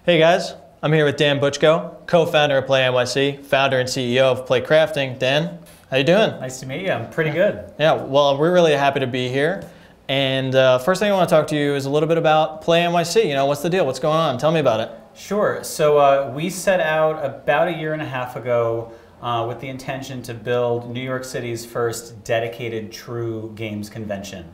Hey guys, I'm here with Dan Butchko, co-founder of Play NYC, founder and CEO of Playcrafting. Dan, how you doing? Nice to meet you. I'm pretty good. Yeah, well, we're really happy to be here. And first thing I want to talk to you is a little bit about Play NYC. You know, what's the deal? What's going on? Tell me about it. Sure. So we set out about a year and a half ago with the intention to build New York City's first dedicated true games convention.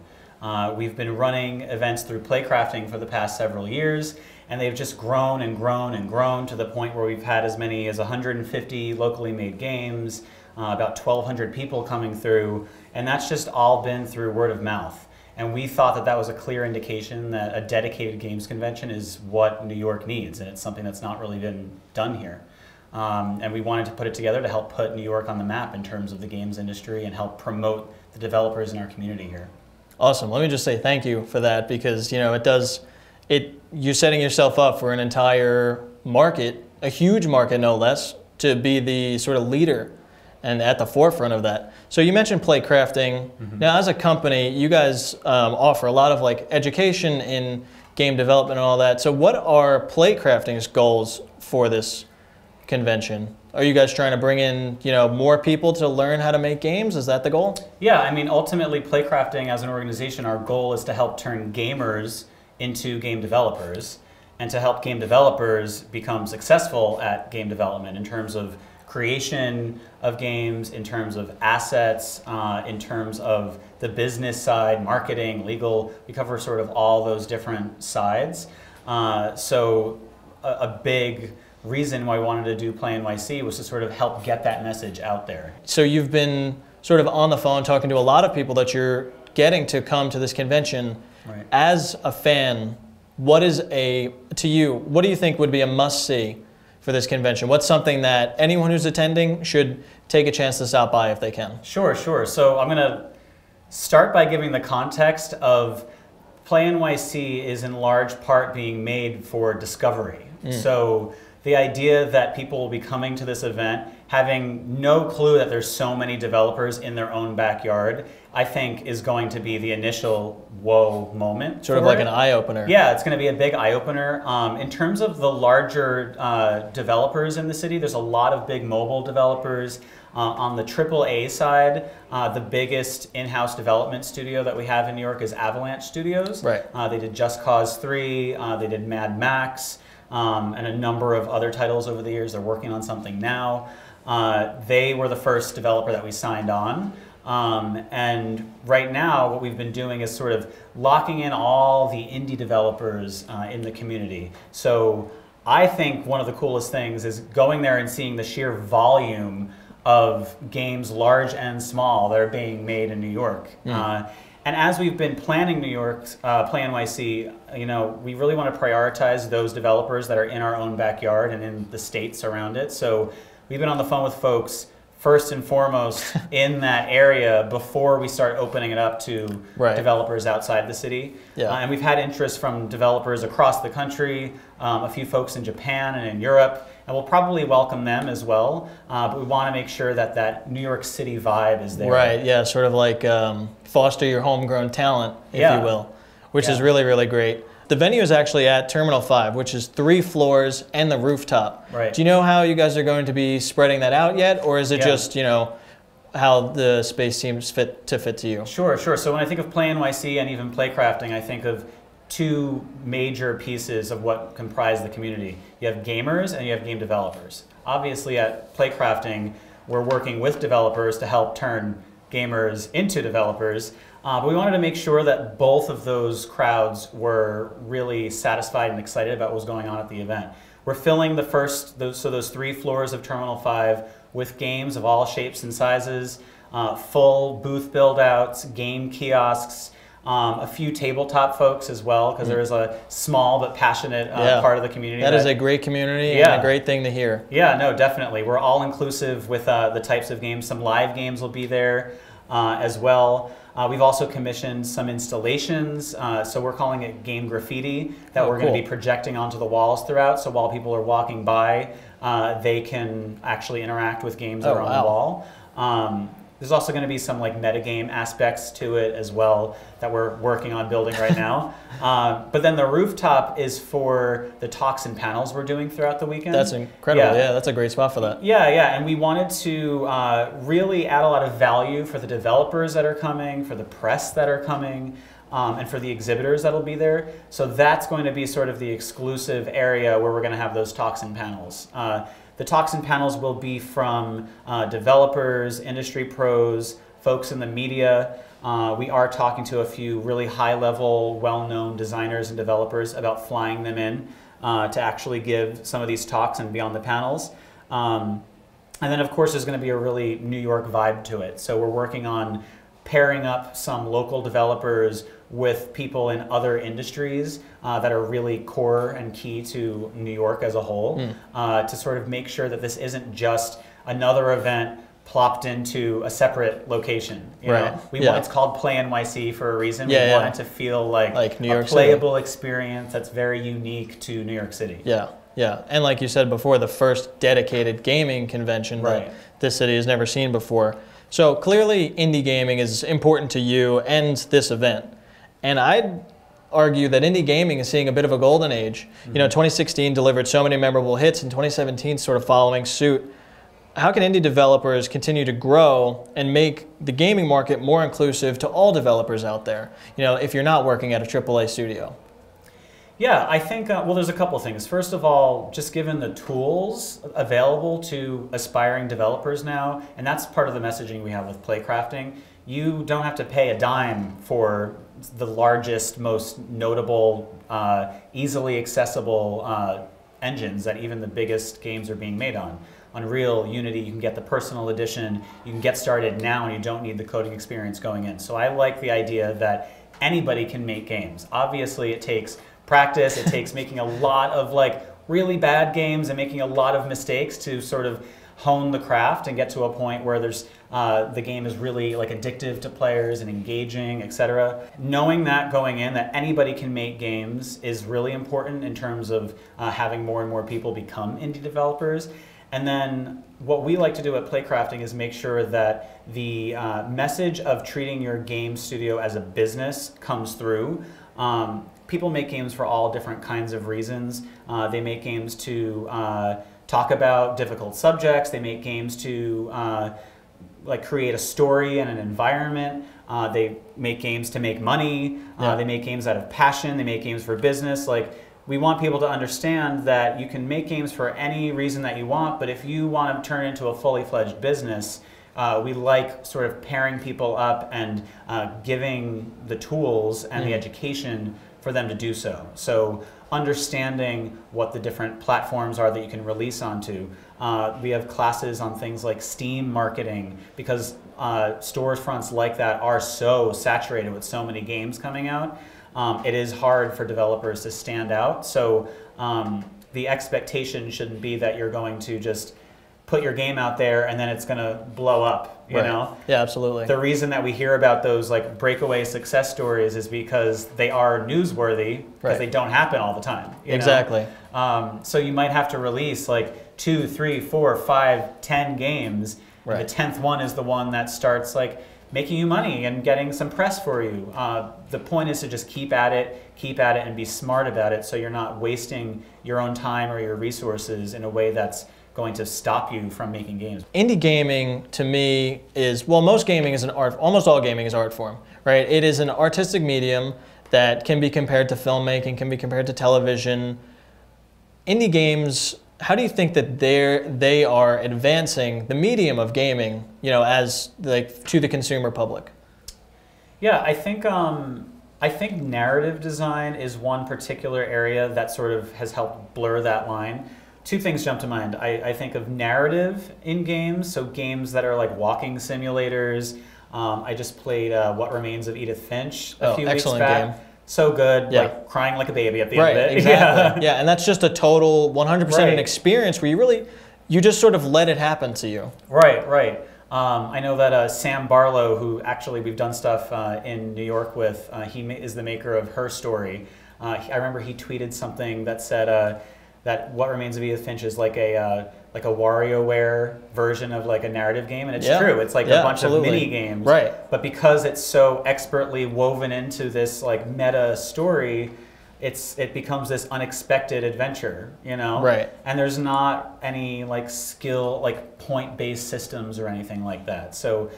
We've been running events through Playcrafting for the past several years, and they've just grown and grown and grown to the point where we've had as many as 150 locally made games, about 1,200 people coming through, and that's just all been through word of mouth. And we thought that that was a clear indication that a dedicated games convention is what New York needs, and it's something that's not really been done here. And we wanted to put it together to help put New York on the map in terms of the games industry and help promote the developers in our community here. Awesome. Let me just say thank you for that, because you know you're setting yourself up for an entire market, a huge market no less, to be the sort of leader and at the forefront of that. So you mentioned Playcrafting. Mm-hmm. Now, as a company, you guys offer a lot of education in game development and all that. So what are Playcrafting's goals for this convention? Are you guys trying to bring in more people to learn how to make games? Is that the goal? Yeah, I mean, ultimately, Playcrafting as an organization, our goal is to help turn gamers into game developers, and to help game developers become successful at game development in terms of creation of games, in terms of assets, in terms of the business side, marketing, legal. We cover sort of all those different sides. So a big reason why we wanted to do Play NYC was to sort of help get that message out there. So you've been sort of on the phone talking to a lot of people that you're getting to come to this convention. Right. As a fan, what do you think would be a must-see for this convention? What's something that anyone who's attending should take a chance to stop by if they can? Sure. So I'm going to start by giving the context of Play NYC is in large part being made for discovery. So the idea that people will be coming to this event having no clue that there's so many developers in their own backyard, I think is going to be the initial whoa moment. Sort of like an eye-opener. Yeah, it's going to be a big eye-opener. In terms of the larger developers in the city, there's a lot of big mobile developers. On the AAA side, the biggest in-house development studio that we have in New York is Avalanche Studios. Right. They did Just Cause 3, they did Mad Max, and a number of other titles over the years. They're working on something now. They were the first developer that we signed on. And right now, what we've been doing is sort of locking in all the indie developers in the community. So I think one of the coolest things is going there and seeing the sheer volume of games, large and small, that are being made in New York. And as we've been planning New York's Play NYC, we really want to prioritize those developers that are in our own backyard and in the states around it. So we've been on the phone with folks first and foremost in that area before we start opening it up to developers outside the city. Yeah. And we've had interest from developers across the country, a few folks in Japan and in Europe, and we'll probably welcome them as well. But we want to make sure that that New York City vibe is there. Right, yeah, sort of like foster your homegrown talent, if you will, which is really, really great. The venue is actually at Terminal 5, which is 3 floors and the rooftop. Right. Do you know how you guys are going to be spreading that out yet, or is it just, how the space seems fit to you? Sure. So when I think of Play NYC and even Playcrafting, I think of 2 major pieces of what comprise the community. You have gamers and you have game developers. Obviously at Playcrafting, we're working with developers to help turn gamers into developers. But we wanted to make sure that both of those crowds were really satisfied and excited about what was going on at the event. We're filling those 3 floors of Terminal 5 with games of all shapes and sizes, full booth build-outs, game kiosks, a few tabletop folks as well, because there is a small but passionate part of the community. That is a great community and a great thing to hear. Yeah, no, definitely. We're all inclusive with the types of games. Some live games will be there as well. We've also commissioned some installations, so we're calling it game graffiti, that we're going to be projecting onto the walls throughout, so while people are walking by, they can actually interact with games that are on the wall. There's also going to be some like metagame aspects to it as well that we're working on building right now. But then the rooftop is for the talks and panels we're doing throughout the weekend. That's incredible. Yeah, that's a great spot for that. Yeah, and we wanted to really add a lot of value for the developers that are coming, for the press that are coming, and for the exhibitors that'll be there. So that's going to be sort of the exclusive area where we're going to have those talks and panels. The talks and panels will be from developers, industry pros, folks in the media. We are talking to a few really high-level, well-known designers and developers about flying them in to actually give some of these talks and be on the panels. And then, of course, there's going to be a really New York vibe to it. So we're working on pairing up some local developers with people in other industries that are really core and key to New York as a whole, to sort of make sure that this isn't just another event plopped into a separate location. You know? It's called Play NYC for a reason. We want it to feel like New York a playable experience that's very unique to New York City. Yeah, and like you said before, the first dedicated gaming convention that this city has never seen before. So clearly indie gaming is important to you and this event. And I'd argue that indie gaming is seeing a bit of a golden age. You know, 2016 delivered so many memorable hits, and 2017 sort of following suit. How can indie developers continue to grow and make the gaming market more inclusive to all developers out there, you know, if you're not working at a AAA studio? Yeah, I think, well, there's a couple of things. First of all, just given the tools available to aspiring developers now, and that's part of the messaging we have with Playcrafting, you don't have to pay a dime for the largest, most notable, easily accessible engines that even the biggest games are being made on. Unreal, Unity, you can get the personal edition, you can get started now and you don't need the coding experience going in. So I like the idea that anybody can make games. Obviously it takes practice, it takes making a lot of like really bad games and making a lot of mistakes to sort of hone the craft and get to a point where there's the game is really like addictive to players and engaging, etc. Knowing that going in, that anybody can make games is really important in terms of having more and more people become indie developers. And then what we like to do at Playcrafting is make sure that the message of treating your game studio as a business comes through. People make games for all different kinds of reasons. They make games to talk about difficult subjects. They make games to like create a story and an environment. They make games to make money. They make games out of passion. They make games for business. Like, we want people to understand that you can make games for any reason that you want, but if you want to turn it into a fully fledged business, we like sort of pairing people up and giving the tools and the education for them to do so. So understanding what the different platforms are that you can release onto. We have classes on things like Steam marketing, because storefronts like that are so saturated with so many games coming out. It is hard for developers to stand out. So the expectation shouldn't be that you're going to just put your game out there and then it's going to blow up, you know? Yeah, absolutely. The reason that we hear about those like breakaway success stories is because they are newsworthy, because they don't happen all the time. You know? So you might have to release like 2, 3, 4, 5, 10 games. The 10th one is the one that starts like making you money and getting some press for you. The point is to just keep at it, and be smart about it, so you're not wasting your own time or your resources in a way that's going to stop you from making games. Indie gaming to me is, well, most gaming is an art, almost all gaming is art form, right? It is an artistic medium that can be compared to filmmaking, can be compared to television. Indie games, how do you think that they are advancing the medium of gaming, you know, as like to the consumer public? Yeah, I think narrative design is one particular area that sort of has helped blur that line. Two things jump to mind. I think of narrative in games, so games that are like walking simulators. I just played What Remains of Edith Finch a few weeks back. Game. So good, like crying like a baby at the end of it. Exactly. Yeah, and that's just a total 100% an experience where you just sort of let it happen to you. Right. I know that Sam Barlow, who actually we've done stuff in New York with, he is the maker of Her Story. I remember he tweeted something that said, that What Remains of Edith Finch is like a WarioWare version of like a narrative game, and it's true. It's like a bunch of mini games, right? But because it's so expertly woven into this like meta story, it becomes this unexpected adventure, you know? Right. And there's not any like point-based systems or anything like that. So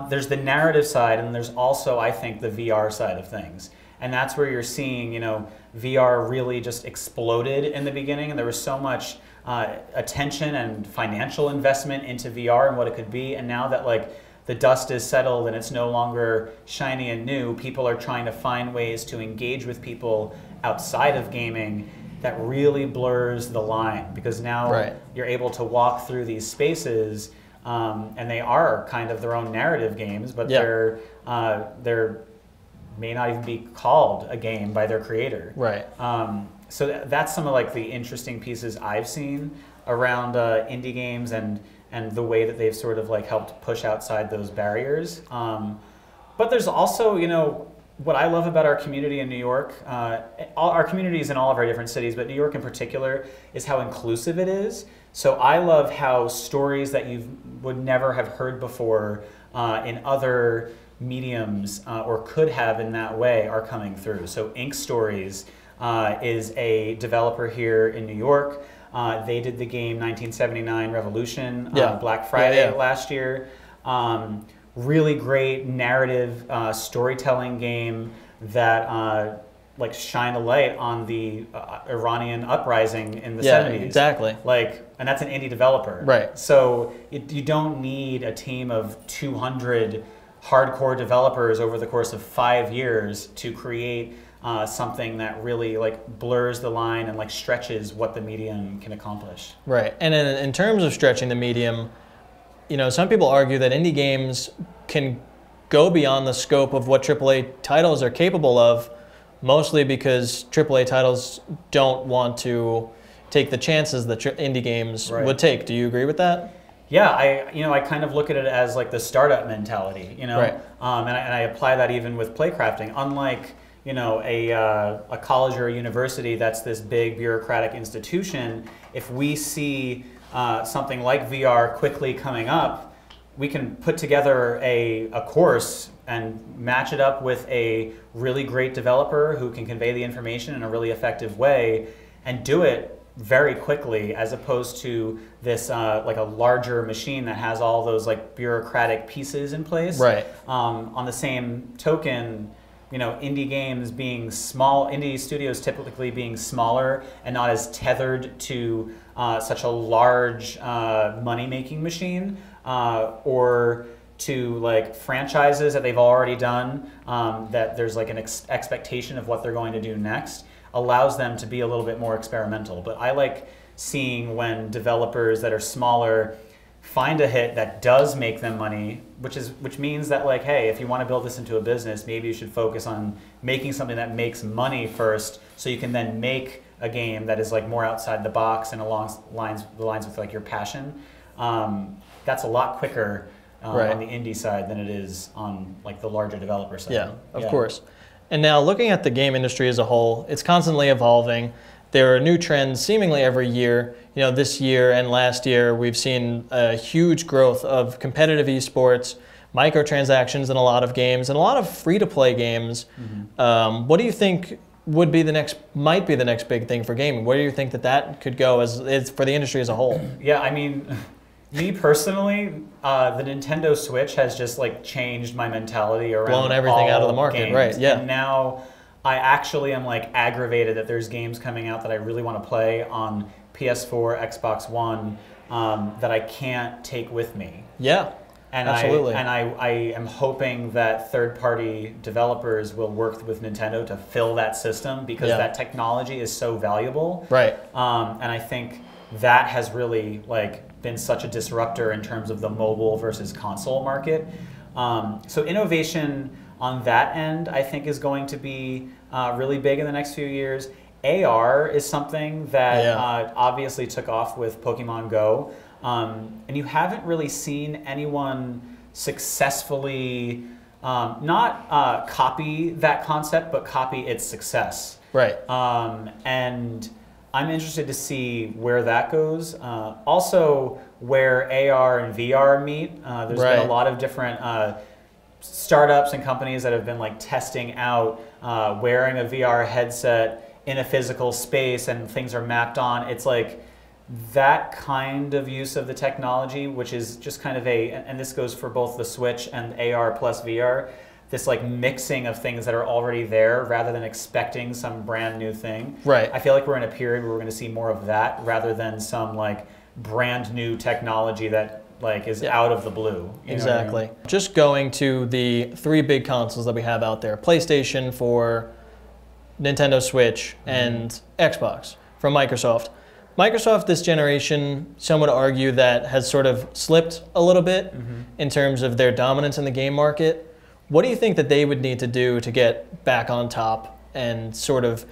there's the narrative side, and there's also, I think, the VR side of things. And that's where you're seeing, you know, VR really just exploded in the beginning, and there was so much attention and financial investment into VR and what it could be. And now that like the dust is settled and it's no longer shiny and new, people are trying to find ways to engage with people outside of gaming that really blurs the line, because now you're able to walk through these spaces, and they are kind of their own narrative games, but they're may not even be called a game by their creator. Right. So that's some of like the interesting pieces I've seen around indie games and the way that they've sort of like helped push outside those barriers. But there's also, you know, what I love about our community in New York, our communities in all of our different cities, but New York in particular, is how inclusive it is. So I love how stories that you would never have heard before in other mediums or could have in that way are coming through. So Ink Stories is a developer here in New York. They did the game 1979 Revolution on Black Friday last year. Really great narrative storytelling game that like shine a light on the Iranian uprising in the 70s. Exactly. Like, and that's an indie developer. Right. So you don't need a team of 200 hardcore developers over the course of 5 years to create something that really like blurs the line and like stretches what the medium can accomplish. Right. And in terms of stretching the medium, you know, some people argue that indie games can go beyond the scope of what AAA titles are capable of, mostly because AAA titles don't want to take the chances that indie games would take. Do you agree with that? Yeah, I kind of look at it as like the startup mentality, you know, and I apply that even with Playcrafting. Unlike, you know, a college or a university that's this big bureaucratic institution, if we see something like VR quickly coming up, we can put together a course and match it up with a really great developer who can convey the information in a really effective way and do it very quickly, as opposed to this like a larger machine that has all those like bureaucratic pieces in place. Right. On the same token, you know, indie games being small, indie studios typically being smaller and not as tethered to such a large money-making machine, or to like franchises that they've already done, that there's like an expectation of what they're going to do next, allows them to be a little bit more experimental. But I like seeing when developers that are smaller find a hit that does make them money, which means that like, hey, if you want to build this into a business, maybe you should focus on making something that makes money first, so you can then make a game that is like more outside the box and along the lines with like your passion. That's a lot quicker on the indie side than it is on like the larger developer side. Yeah, of course. And now looking at the game industry as a whole, it's constantly evolving. There are new trends seemingly every year. You know, this year and last year, we've seen a huge growth of competitive esports, microtransactions in a lot of games, and a lot of free-to-play games. Mm-hmm. What do you think might be the next big thing for gaming? Where do you think that could go as for the industry as a whole? Yeah, I mean, me personally, the Nintendo Switch has just like changed my mentality around blown everything out of the market, games. Right? Yeah. And now I actually am like aggravated that there's games coming out that I really want to play on PS4, Xbox One, that I can't take with me. Yeah. And absolutely. I am hoping that third-party developers will work with Nintendo to fill that system, because that technology is so valuable. Right. And I think that has really like been such a disruptor in terms of the mobile versus console market. So innovation on that end, I think, is going to be really big in the next few years. AR is something that obviously took off with Pokemon Go. And you haven't really seen anyone successfully not copy that concept, but copy its success. Right. And I'm interested to see where that goes. Also, where AR and VR meet. There's been a lot of different startups and companies that have been like testing out wearing a VR headset in a physical space, and things are mapped on. It's like that kind of use of the technology, which is just kind of and this goes for both the Switch and AR plus VR, this like mixing of things that are already there rather than expecting some brand new thing. Right. I feel like we're in a period where we're going to see more of that rather than some like brand new technology that like is out of the blue. Exactly. I mean? Just going to the 3 big consoles that we have out there: PlayStation for Nintendo Switch and Xbox from Microsoft. Microsoft this generation, some would argue that has sort of slipped a little bit in terms of their dominance in the game market. What do you think that they would need to do to get back on top and sort of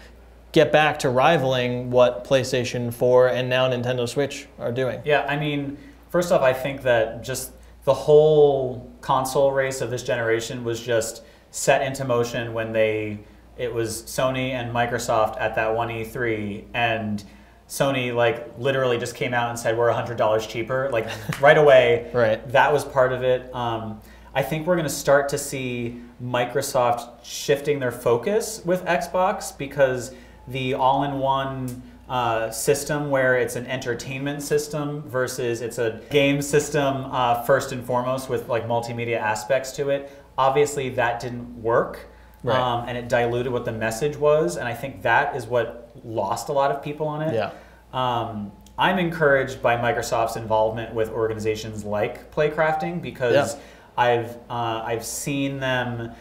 get back to rivaling what PlayStation 4 and now Nintendo Switch are doing? Yeah, I mean, first off, I think that just the whole console race of this generation was just set into motion when it was Sony and Microsoft at that one E3, and Sony like literally just came out and said we're $100 cheaper, like right away. Right. That was part of it. I think we're going to start to see Microsoft shifting their focus with Xbox, because the all-in-one system where it's an entertainment system versus it's a game system first and foremost with like multimedia aspects to it. Obviously that didn't work. Right. And it diluted what the message was, and I think that is what lost a lot of people on it. Yeah. I'm encouraged by Microsoft's involvement with organizations like Playcrafting, because I've seen them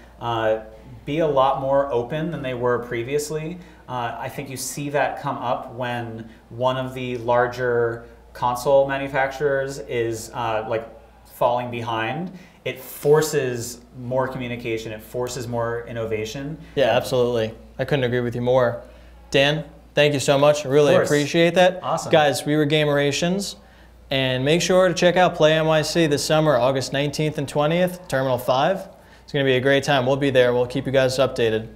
be a lot more open than they were previously. I think you see that come up when one of the larger console manufacturers is like falling behind. It forces more communication, it forces more innovation. Yeah, absolutely. I couldn't agree with you more. Dan, thank you so much. I really appreciate that. Awesome. Guys, we were Gamerations, and make sure to check out Play NYC this summer, August 19th and 20th, Terminal 5. It's going to be a great time. We'll be there. We'll keep you guys updated.